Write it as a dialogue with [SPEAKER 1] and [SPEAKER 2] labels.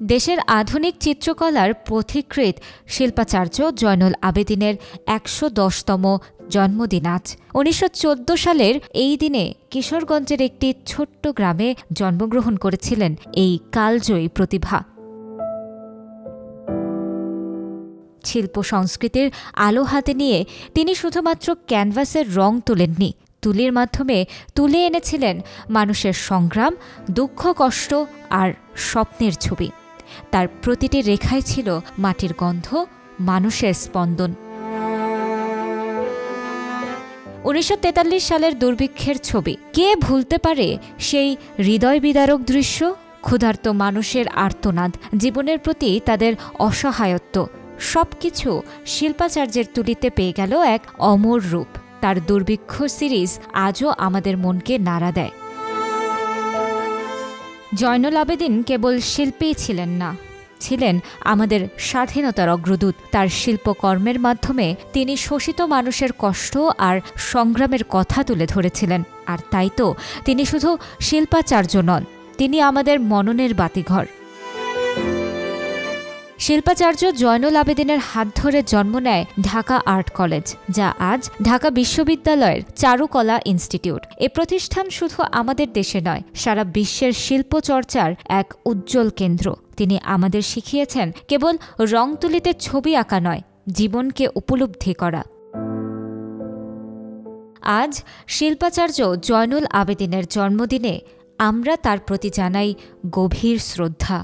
[SPEAKER 1] দেশের আধুনিক চিত্রকলার পথিকৃৎ শিল্পাচার্য জয়নুল আবেদিনের ১১০তম জন্মদিন আজ। ১৯১৪ সালের এই দিনে কিশোরগঞ্জের একটি ছোট্ট গ্রামে জন্মগ্রহণ করেছিলেন এই কালজয়ী প্রতিভা। শিল্প সংস্কৃতির আলো হাতে নিয়ে তিনি শুধুমাত্র ক্যানভাসের রং তোলেননি, তুলির মাধ্যমে তুলে এনেছিলেন মানুষের সংগ্রাম, দুঃখ, কষ্ট আর স্বপ্নের ছবি। তার প্রতিটি রেখায় ছিল মাটির গন্ধ, মানুষের স্পন্দন। ১৯৪৩ সালের দুর্ভিক্ষের ছবি কে ভুলতে পারে? সেই হৃদয় বিদারক দৃশ্য, ক্ষুধার্ত মানুষের আর্তনাদ, জীবনের প্রতি তাদের অসহায়ত্ব, সবকিছু শিল্পাচার্যের তুলিতে পেয়ে গেল এক অমর রূপ। তার দুর্ভিক্ষ সিরিজ আজও আমাদের মনকে নাড়া দেয়। জয়নুল আবেদিন কেবল শিল্পীই ছিলেন না, ছিলেন আমাদের স্বাধীনতার অগ্রদূত। তার শিল্পকর্মের মাধ্যমে তিনি শোষিত মানুষের কষ্ট আর সংগ্রামের কথা তুলে ধরেছিলেন। আর তাই তো তিনি শুধু শিল্পাচার্য নন, তিনি আমাদের মননের বাতিঘর। শিল্পাচার্য জয়নুল আবেদিনের হাত ধরে জন্ম নেয় ঢাকা আর্ট কলেজ, যা আজ ঢাকা বিশ্ববিদ্যালয়ের চারুকলা ইনস্টিটিউট। এ প্রতিষ্ঠান শুধু আমাদের দেশে নয়, সারা বিশ্বের শিল্প চর্চার এক উজ্জ্বল কেন্দ্র। তিনি আমাদের শিখিয়েছেন কেবল রং তুলিতে ছবি আঁকা নয়, জীবনকে উপলব্ধি করা। আজ শিল্পাচার্য জয়নুল আবেদিনের জন্মদিনে আমরা তার প্রতি জানাই গভীর শ্রদ্ধা।